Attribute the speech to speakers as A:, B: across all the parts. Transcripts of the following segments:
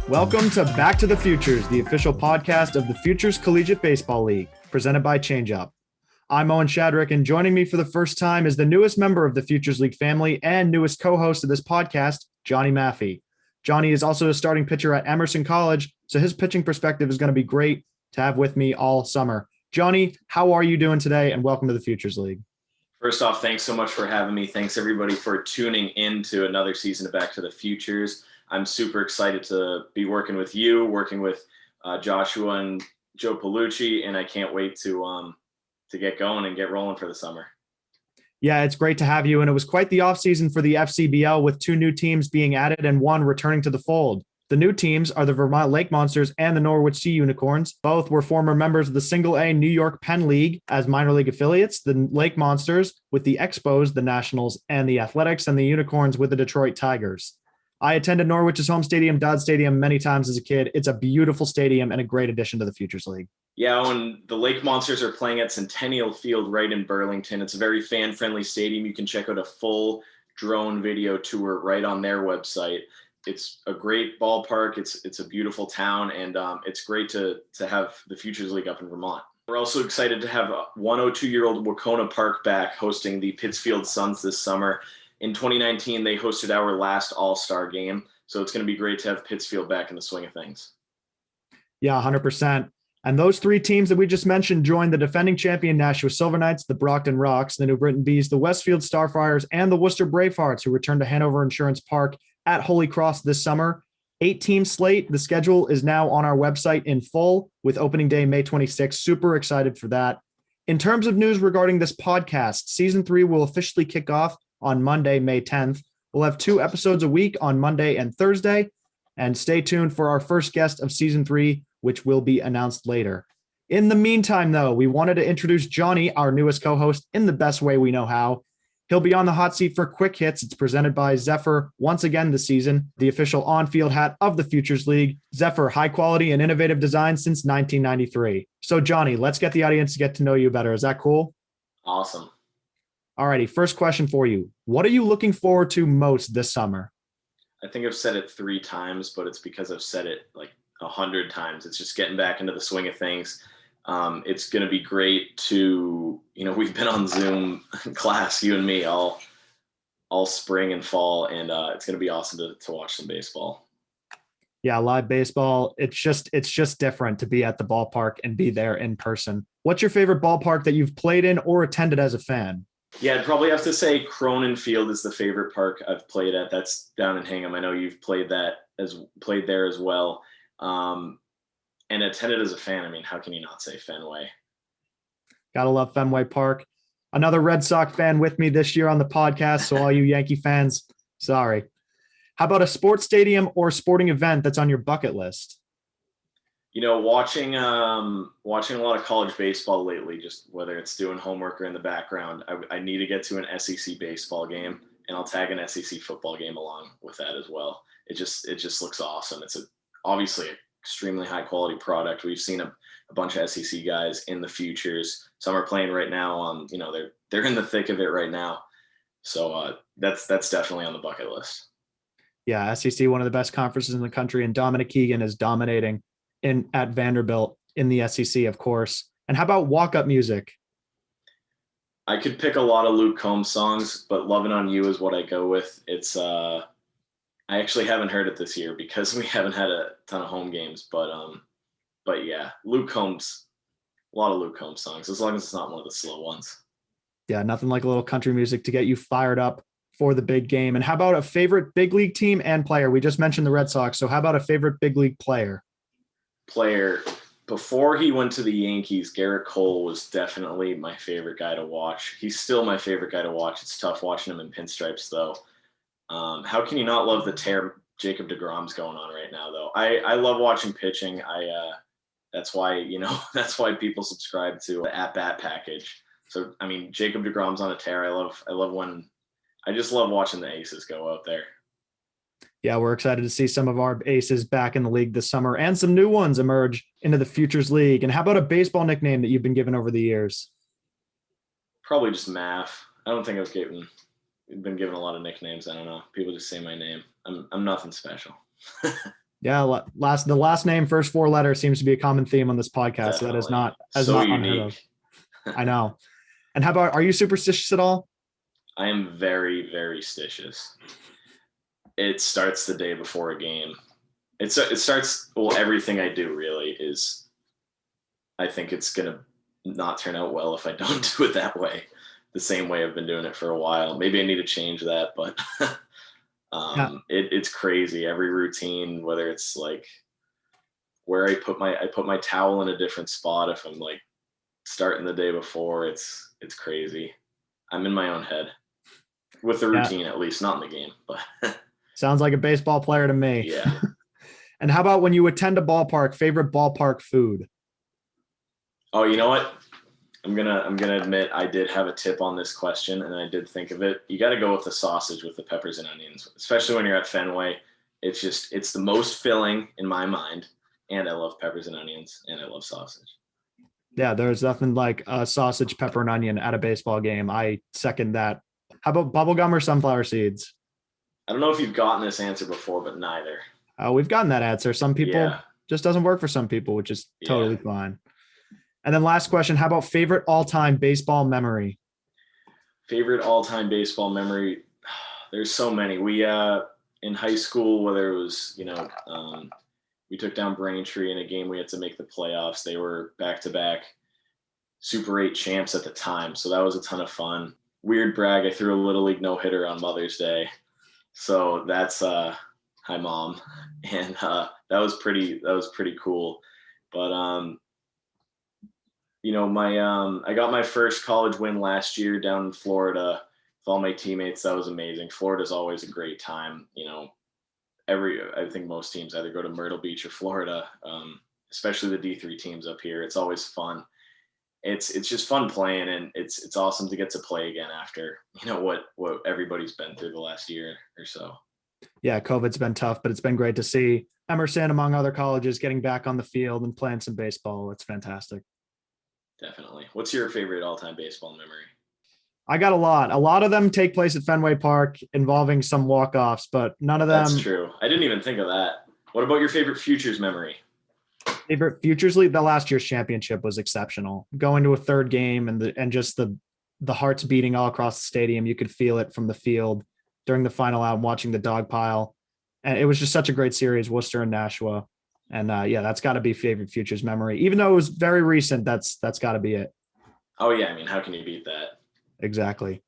A: Welcome to Back to the Futures, the official podcast of the Futures Collegiate Baseball League, presented by ChangeUp. I'm Owen Shadrick, and joining me for the first time is the newest member of the Futures League family and newest co-host of this podcast, Johnny Maffei. Johnny is also a starting pitcher at Emerson College, so his pitching perspective is going to be great to have with me all summer. Johnny, how are you doing today, and welcome to the Futures League?
B: First off, thanks so much for having me. Thanks, everybody, for tuning in to another season of Back to the Futures. I'm super excited to be working with you, working with Joshua and Joe Palucci, and I can't wait to get going and get rolling for the summer.
A: Yeah, it's great to have you, and it was quite the offseason for the FCBL with two new teams being added and one returning to the fold. The new teams are the Vermont Lake Monsters and the Norwich Sea Unicorns. Both were former members of the Single-A New York Penn League as minor league affiliates. The Lake Monsters with the Expos, the Nationals, and the Athletics, and the Unicorns with the Detroit Tigers. I attended Norwich's home stadium, Dodd Stadium, many times as a kid. It's a beautiful stadium and a great addition to the Futures League.
B: Yeah, when the Lake Monsters are playing at Centennial Field right in Burlington, it's a very fan-friendly stadium. You can check out a full drone video tour right on their website. It's a great ballpark. It's a beautiful town, and it's great to have the Futures League up in Vermont. We're also excited to have 102-year-old Wacona Park back hosting the Pittsfield Suns this summer. In 2019, they hosted our last All-Star game, so it's going to be great to have Pittsfield back in the swing of things.
A: Yeah, 100%. And those three teams that we just mentioned joined the defending champion Nashua Silver Knights, the Brockton Rocks, the New Britain Bees, the Westfield Starfires, and the Worcester Bravehearts, who returned to Hanover Insurance Park at Holy Cross this summer. 8-team slate. The schedule is now on our website in full with opening day May 26th. Super excited for that. In terms of news regarding this podcast, season 3 will officially kick off on Monday, May 10th. We'll have 2 episodes a week on Monday and Thursday. And stay tuned for our first guest of season 3, which will be announced later. In the meantime, though, we wanted to introduce Johnny, our newest co-host, in the best way we know how. He'll be on the hot seat for Quick Hits. It's presented by Zephyr once again this season, the official on-field hat of the Futures League. Zephyr, high quality and innovative design since 1993. So, Johnny, let's get the audience to get to know you better. Is that cool?
B: Awesome.
A: All righty, first question for you. What are you looking forward to most this summer?
B: I think I've said it 3 times, but it's because I've said it like 100 times. It's just getting back into the swing of things. It's going to be great to, we've been on Zoom class, you and me, all spring and fall, and it's going to be awesome to watch some baseball.
A: Yeah, live baseball. It's just different to be at the ballpark and be there in person. What's your favorite ballpark that you've played in or attended as a fan?
B: Yeah, I'd probably have to say Cronin Field is the favorite park I've played at. That's down in Hingham. I know you've played there as well. And attended as a fan. I mean, how can you not say Fenway?
A: Gotta love Fenway Park. Another Red Sox fan with me this year on the podcast. So all you Yankee fans, sorry. How about a sports stadium or sporting event that's on your bucket list?
B: Watching a lot of college baseball lately, just whether it's doing homework or in the background, I need to get to an SEC baseball game, and I'll tag an SEC football game along with that as well. It just looks awesome. It's obviously an extremely high quality product. We've seen a bunch of SEC guys in the futures. Some are playing right now. They're in the thick of it right now. So that's definitely on the bucket list.
A: Yeah, SEC, one of the best conferences in the country, and Dominic Keegan is dominating at Vanderbilt in the SEC, of course. And how about walk-up music?
B: I could pick a lot of Luke Combs songs, but "Lovin' on You" is what I go with. It's I actually haven't heard it this year because we haven't had a ton of home games, but yeah, Luke Combs, a lot of Luke Combs songs, as long as it's not one of the slow ones.
A: Yeah, nothing like a little country music to get you fired up for the big game. And how about a favorite big league team and player? We just mentioned the Red Sox, so how about a favorite big league player?
B: Before he went to the Yankees, Garrett Cole was definitely my favorite guy to watch. He's still my favorite guy to watch. It's tough watching him in pinstripes, though. How can you not love the tear Jacob deGrom's going on right now, though? I love watching pitching. That's why people subscribe to the at-bat package. So, I mean, Jacob deGrom's on a tear. I just love watching the aces go out there.
A: Yeah, we're excited to see some of our aces back in the league this summer and some new ones emerge into the Futures League. And how about a baseball nickname that you've been given over the years?
B: Probably just Maff. I don't think I've been given a lot of nicknames. I don't know. People just say my name. I'm nothing special.
A: Yeah, the last name, first four letters seems to be a common theme on this podcast.
B: Definitely.
A: So that is not
B: so
A: unheard of.
B: unique.
A: I know. And how about, are you superstitious at all?
B: I am very, very stitious. It starts the day before a game. It starts, well, everything I do really is, I think it's going to not turn out well if I don't do it that way, the same way I've been doing it for a while. Maybe I need to change that, but it's crazy. Every routine, whether it's like where I put my towel in a different spot if I'm like starting the day before, it's crazy. I'm in my own head with the routine, at least not in the game, but
A: sounds like a baseball player to me.
B: Yeah.
A: And how about when you attend a ballpark, favorite ballpark food?
B: Oh, you know what? I'm gonna admit I did have a tip on this question, and I did think of it. You got to go with the sausage with the peppers and onions, especially when you're at Fenway. It's the most filling in my mind, and I love peppers and onions, and I love sausage.
A: Yeah, there's nothing like a sausage, pepper, and onion at a baseball game. I second that. How about bubblegum or sunflower seeds?
B: I don't know if you've gotten this answer before, but neither.
A: We've gotten that answer. Some people just doesn't work for some people, which is totally fine. And then last question, how about favorite all-time baseball memory?
B: Favorite all-time baseball memory? There's so many. We in high school, whether it was, we took down Braintree in a game we had to make the playoffs. They were back-to-back Super 8 champs at the time, so that was a ton of fun. Weird brag, I threw a Little League no-hitter on Mother's Day. So that's hi mom. And that was pretty cool. But I got my first college win last year down in Florida with all my teammates. That was amazing. Florida's always a great time. I think most teams either go to Myrtle Beach or Florida, especially the D3 teams up here. It's always fun. It's just fun playing, and it's awesome to get to play again after what everybody's been through the last year or so.
A: Yeah, COVID's been tough, but it's been great to see Emerson, among other colleges, getting back on the field and playing some baseball. It's fantastic.
B: Definitely. What's your favorite all-time baseball memory?
A: I got a lot. A lot of them take place at Fenway Park involving some walk-offs, but none of them.
B: That's true. I didn't even think of that. What about your favorite Futures memory?
A: Favorite Futures League? The last year's championship was exceptional. Going to a third game and just the hearts beating all across the stadium. You could feel it from the field during the final out, watching the dog pile. And it was just such a great series, Worcester and Nashua. And that's got to be favorite Futures memory. Even though it was very recent, that's got to be it.
B: Oh, yeah. I mean, how can you beat that?
A: Exactly.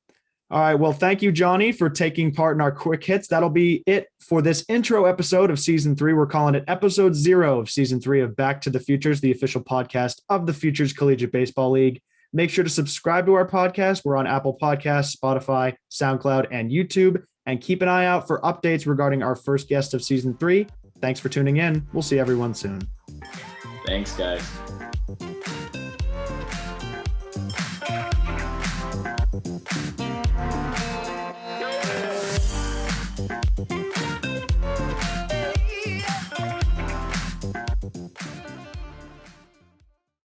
A: All right. Well, thank you, Johnny, for taking part in our quick hits. That'll be it for this intro episode of season 3. We're calling it episode 0 of season 3 of Back to the Futures, the official podcast of the Futures Collegiate Baseball League. Make sure to subscribe to our podcast. We're on Apple Podcasts, Spotify, SoundCloud, and YouTube. And keep an eye out for updates regarding our first guest of season 3. Thanks for tuning in. We'll see everyone soon.
B: Thanks, guys.